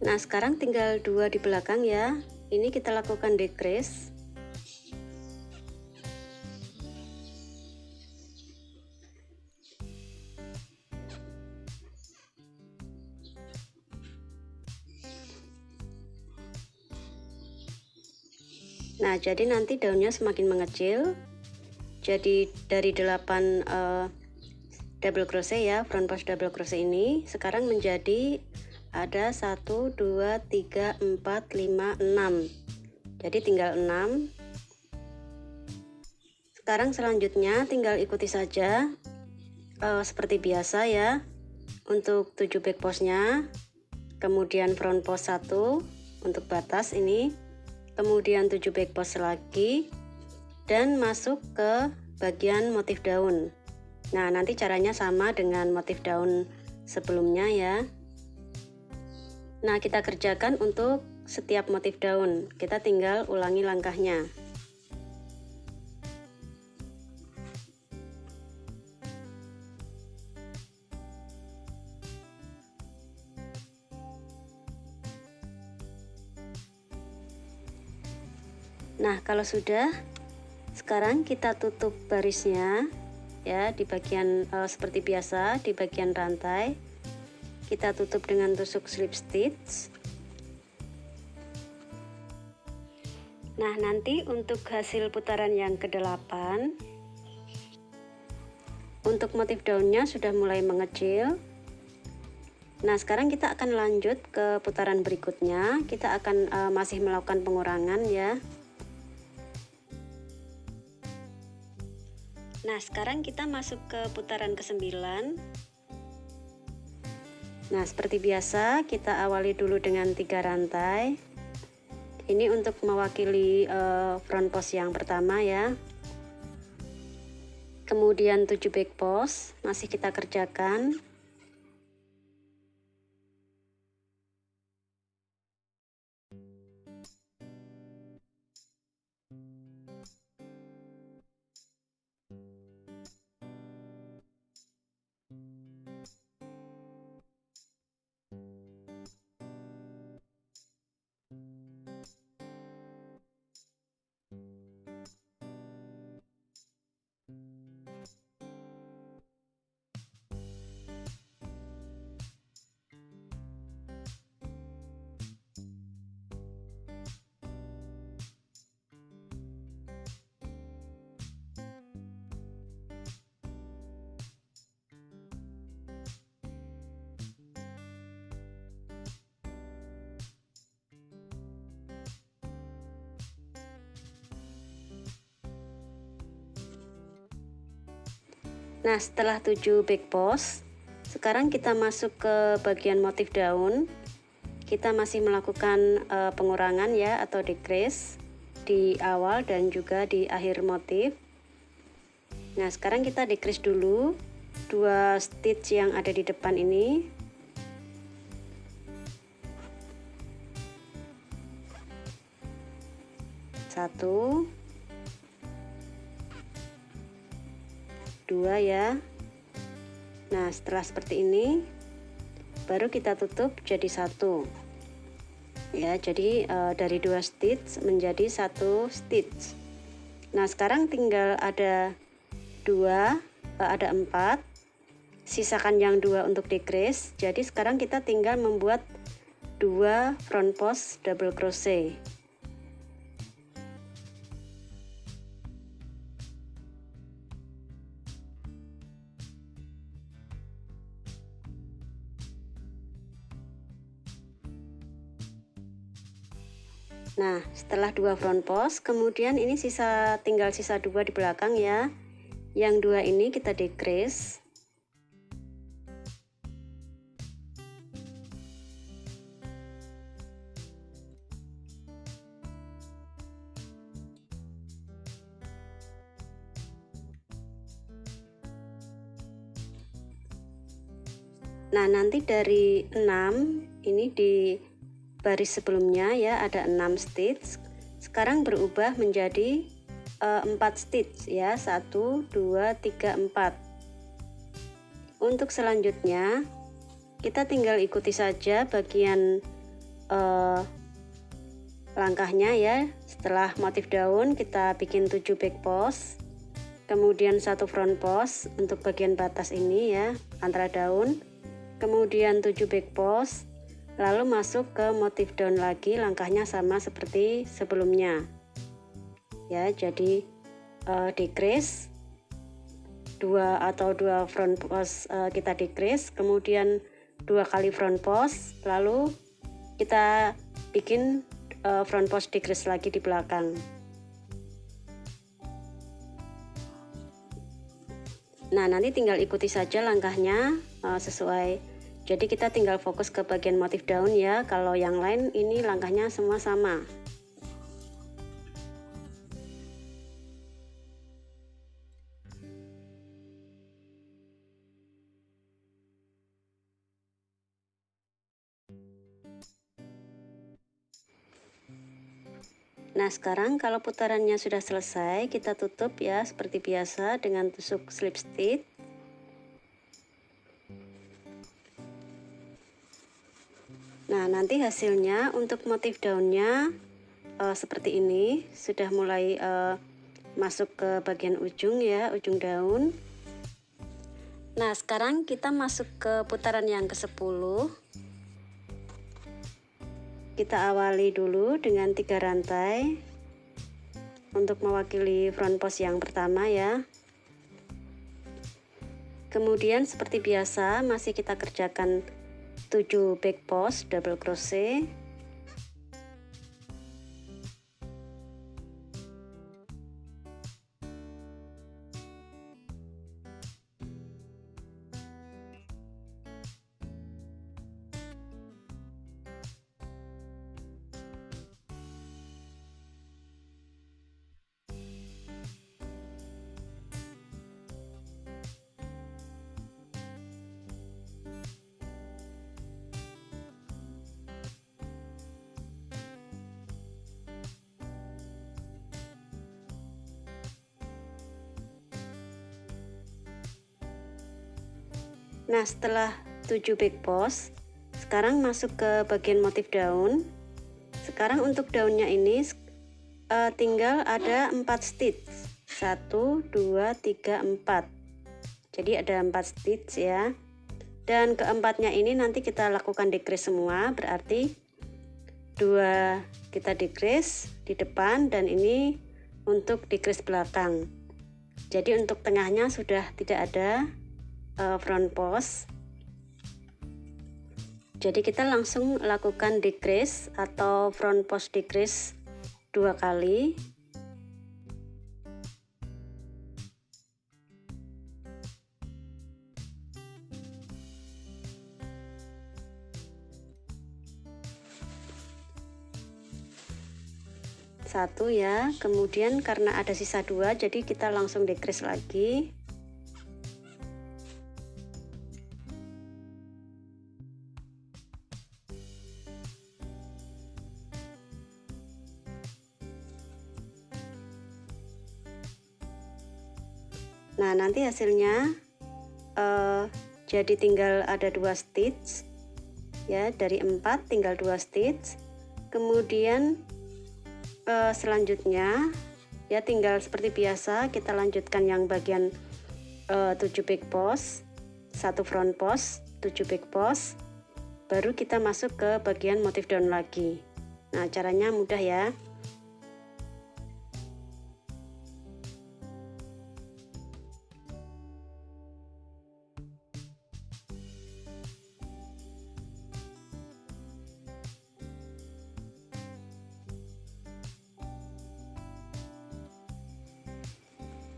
Nah, sekarang tinggal 2 di belakang ya. Ini kita lakukan decrease. Nah, jadi nanti daunnya semakin mengecil. Jadi dari 8 double crochet ya, front post double crochet ini sekarang menjadi ada 1, 2, 3, 4, 5, 6. Jadi tinggal 6. Sekarang selanjutnya tinggal ikuti saja seperti biasa ya. Untuk 7 back postnya, kemudian front post 1 untuk batas ini, kemudian 7 back post lagi, dan masuk ke bagian motif daun. Nah, nanti caranya sama dengan motif daun sebelumnya ya. Nah, kita kerjakan untuk setiap motif daun. Kita tinggal ulangi langkahnya. Nah, kalau sudah, sekarang kita tutup barisnya ya, di bagian seperti biasa di bagian rantai kita tutup dengan tusuk slip stitch. Nah, nanti untuk hasil putaran yang ke-8, untuk motif daunnya sudah mulai mengecil. Nah, sekarang kita akan lanjut ke putaran berikutnya. Kita akan masih melakukan pengurangan ya. Nah, sekarang kita masuk ke putaran ke-9. Nah, seperti biasa kita awali dulu dengan 3 rantai. Ini untuk mewakili front post yang pertama ya. Kemudian 7 back post masih kita kerjakan. Nah, setelah 7 back post, sekarang kita masuk ke bagian motif daun. Kita masih melakukan pengurangan ya atau decrease di awal dan juga di akhir motif. Nah, sekarang kita decrease dulu 2 stitch yang ada di depan ini. Satu, 2 ya. Nah, setelah seperti ini baru kita tutup jadi 1 ya. Jadi dari 2 stitch menjadi 1 stitch. Nah, sekarang tinggal ada 2, ada 4, sisakan yang 2 untuk decrease. Jadi sekarang kita tinggal membuat 2 front post double crochet. Nah, setelah 2 front post, kemudian ini tinggal sisa 2 di belakang ya. Yang 2 ini kita decrease. Nah, nanti dari 6 ini di baris sebelumnya ya ada 6 stitch. Sekarang berubah menjadi 4 stitch ya. 1 2 3 4. Untuk selanjutnya kita tinggal ikuti saja bagian langkahnya ya. Setelah motif daun kita bikin 7 back post, kemudian 1 front post untuk bagian batas ini ya antara daun, kemudian 7 back post, lalu masuk ke motif daun lagi. Langkahnya sama seperti sebelumnya ya. Jadi decrease 2 atau 2 front post, kita decrease, kemudian 2 kali front post, lalu kita bikin front post decrease lagi di belakang. Nah, nanti tinggal ikuti saja langkahnya sesuai. Jadi kita tinggal fokus ke bagian motif daun ya. Kalau yang lain ini langkahnya semua sama. Nah, sekarang kalau putarannya sudah selesai, kita tutup ya seperti biasa dengan tusuk slip stitch. Nah, nanti hasilnya untuk motif daunnya seperti ini, sudah mulai masuk ke bagian ujung ya, ujung daun. Nah, sekarang kita masuk ke putaran yang ke-10. Kita awali dulu dengan 3 rantai untuk mewakili front post yang pertama ya. Kemudian seperti biasa masih kita kerjakan 7 back post double crochet. Nah, setelah 7 back post, sekarang masuk ke bagian motif daun. Sekarang untuk daunnya ini tinggal ada 4 stitch. 1, 2, 3, 4. Jadi ada 4 stitch ya. Dan keempatnya ini nanti kita lakukan decrease semua, berarti 2 kita decrease di depan dan ini untuk decrease belakang. Jadi untuk tengahnya sudah tidak ada front post. Jadi kita langsung lakukan decrease atau front post decrease 2 kali. Satu ya, kemudian karena ada sisa 2 jadi kita langsung decrease lagi. Nah, nanti hasilnya jadi tinggal ada 2 stitch ya, dari 4 tinggal 2 stitch. Kemudian selanjutnya ya tinggal seperti biasa kita lanjutkan yang bagian 7 back post, 1 front post, 7 back post, baru kita masuk ke bagian motif daun lagi. Nah, caranya mudah ya.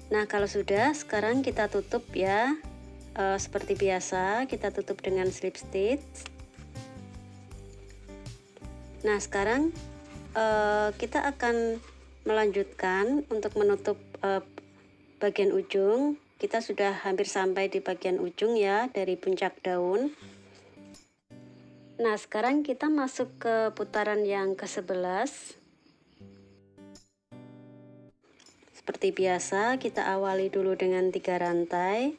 Nah, kalau sudah, sekarang kita tutup ya. Seperti biasa, kita tutup dengan slip stitch. Nah, sekarang kita akan melanjutkan untuk menutup bagian ujung. Kita sudah hampir sampai di bagian ujung ya, dari puncak daun. Nah, sekarang kita masuk ke putaran yang ke-11. Seperti biasa, kita awali dulu dengan 3 rantai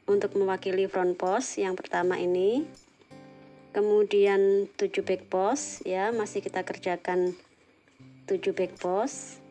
untuk mewakili front post yang pertama ini. Kemudian 7 back post ya, masih kita kerjakan 7 back post.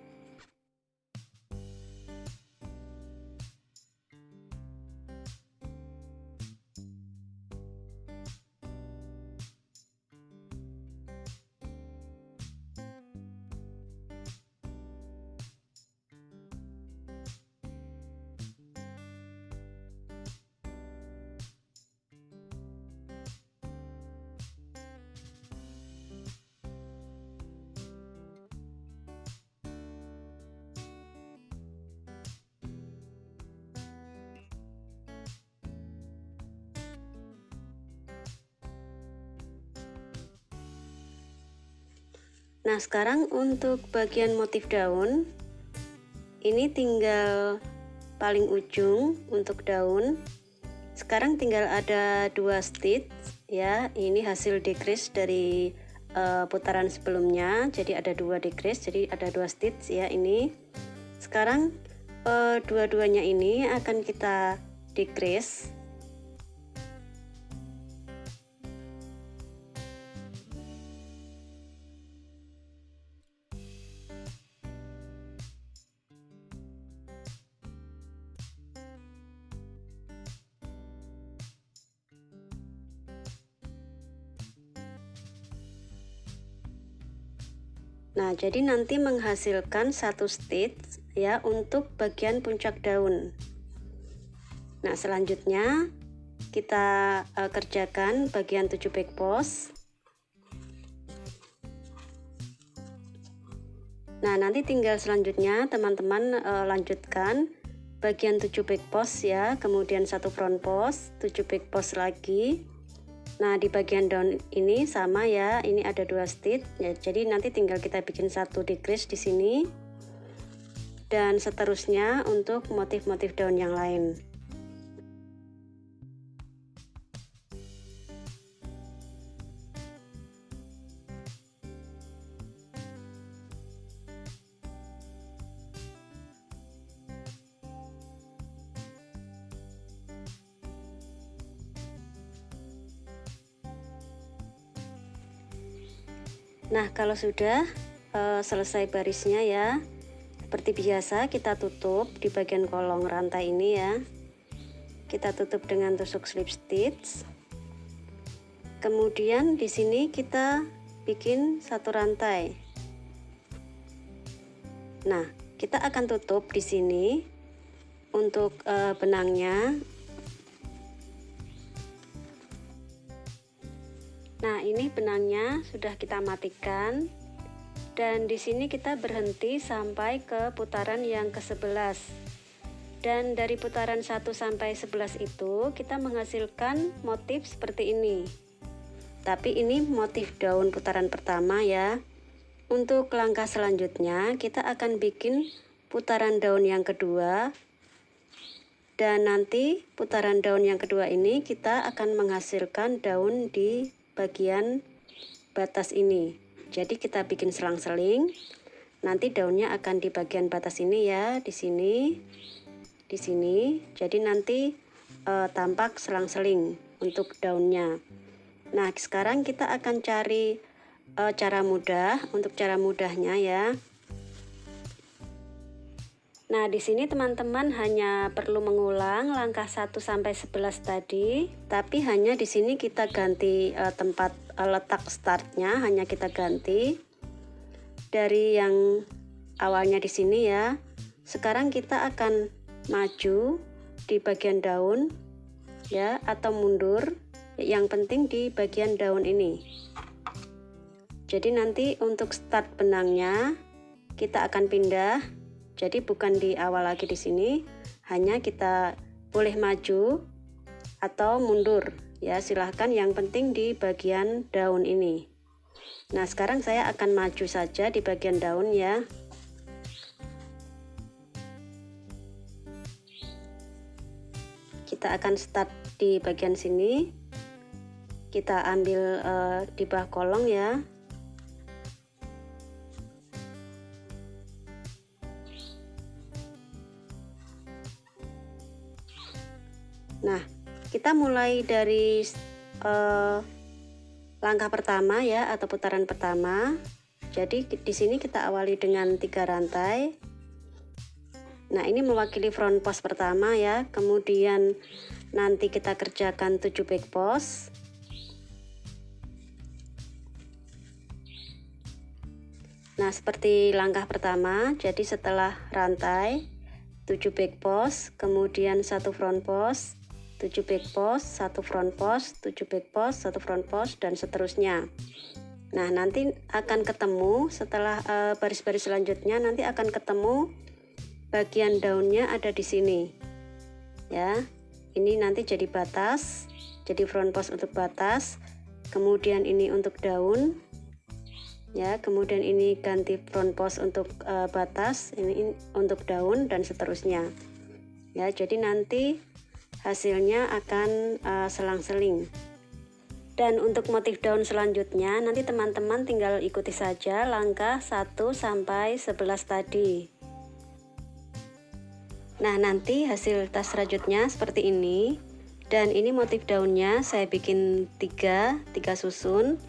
Nah, sekarang untuk bagian motif daun ini tinggal paling ujung untuk daun. Sekarang tinggal ada 2 stitch ya. Ini hasil decrease dari putaran sebelumnya. Jadi ada 2 decrease, jadi ada 2 stitch ya ini. Sekarang dua-duanya ini akan kita decrease. Nah, jadi nanti menghasilkan satu stitch ya untuk bagian puncak daun. Nah, selanjutnya kita kerjakan bagian 7 back post. Nah, nanti tinggal selanjutnya teman-teman lanjutkan bagian 7 back post ya, kemudian satu front post, 7 back post lagi. Nah, di bagian daun ini sama ya, ini ada 2 stitch ya, jadi nanti tinggal kita bikin satu decrease di sini dan seterusnya untuk motif-motif daun yang lain. Nah, kalau sudah selesai barisnya ya, seperti biasa kita tutup di bagian kolong rantai ini ya. Kita tutup dengan tusuk slip stitch. Kemudian di sini kita bikin satu rantai. Nah, kita akan tutup di sini untuk benangnya. Nah, ini benangnya sudah kita matikan dan di sini kita berhenti sampai ke putaran yang ke-11. Dan dari putaran 1 sampai 11 itu kita menghasilkan motif seperti ini. Tapi ini motif daun putaran pertama ya. Untuk langkah selanjutnya kita akan bikin putaran daun yang kedua. Dan nanti putaran daun yang kedua ini kita akan menghasilkan daun di bagian batas ini. Jadi kita bikin selang-seling. Nanti daunnya akan di bagian batas ini ya, di sini, di sini. Jadi nanti tampak selang-seling untuk daunnya. Nah, sekarang kita akan cari cara mudah. Untuk cara mudahnya ya. Nah, di sini teman-teman hanya perlu mengulang langkah 1 sampai 11 tadi, tapi hanya di sini kita ganti tempat letak startnya, hanya kita ganti dari yang awalnya di sini ya. Sekarang kita akan maju di bagian daun ya, atau mundur. Yang penting di bagian daun ini. Jadi nanti untuk start benangnya kita akan pindah. Jadi bukan di awal lagi di sini, hanya kita boleh maju atau mundur ya, silahkan, yang penting di bagian daun ini. Nah, sekarang saya akan maju saja di bagian daun ya. Kita akan start di bagian sini, kita ambil di bawah kolong ya. Nah, kita mulai dari langkah pertama ya, atau putaran pertama. Jadi di sini kita awali dengan 3 rantai. Nah, ini mewakili front post pertama ya. Kemudian nanti kita kerjakan 7 back post. Nah, seperti langkah pertama. Jadi setelah rantai 7 back post, kemudian 1 front post, 7 back post, 1 front post, 7 back post, 1 front post, dan seterusnya. Nah, nanti akan ketemu setelah baris-baris selanjutnya, nanti akan ketemu bagian daunnya ada di sini ya. Ini nanti jadi batas, jadi front post untuk batas, kemudian ini untuk daun ya, kemudian ini ganti front post untuk batas, ini untuk daun, dan seterusnya ya. Jadi nanti hasilnya akan selang-seling. Dan untuk motif daun selanjutnya nanti teman-teman tinggal ikuti saja langkah 1 sampai 11 tadi. Nah, nanti hasil tas rajutnya seperti ini. Dan ini motif daunnya saya bikin 3 susun.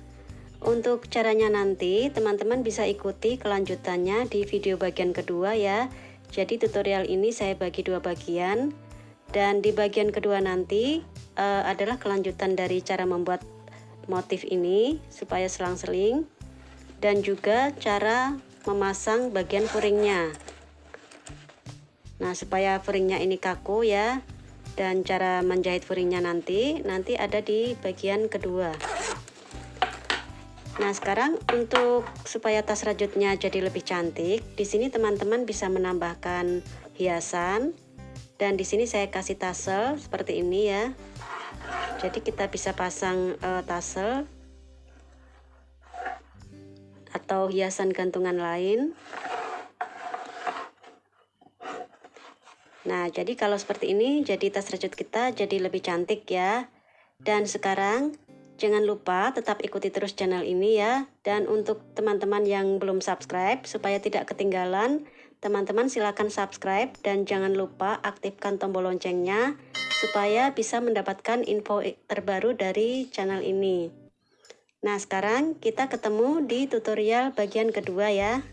Untuk caranya nanti teman-teman bisa ikuti kelanjutannya di video bagian kedua ya. Jadi tutorial ini saya bagi 2 bagian. Dan di bagian kedua nanti adalah kelanjutan dari cara membuat motif ini supaya selang-seling, dan juga cara memasang bagian furingnya. Nah, supaya furingnya ini kaku ya, dan cara menjahit furingnya nanti ada di bagian kedua. Nah, sekarang untuk supaya tas rajutnya jadi lebih cantik, di sini teman-teman bisa menambahkan hiasan, dan di sini saya kasih tassel seperti ini ya. Jadi kita bisa pasang tassel atau hiasan gantungan lain. Nah, jadi kalau seperti ini, jadi tas rajut kita jadi lebih cantik ya. Dan sekarang jangan lupa tetap ikuti terus channel ini ya. Dan untuk teman-teman yang belum subscribe, supaya tidak ketinggalan, teman-teman silakan subscribe dan jangan lupa aktifkan tombol loncengnya supaya bisa mendapatkan info terbaru dari channel ini. Nah, sekarang kita ketemu di tutorial bagian kedua ya.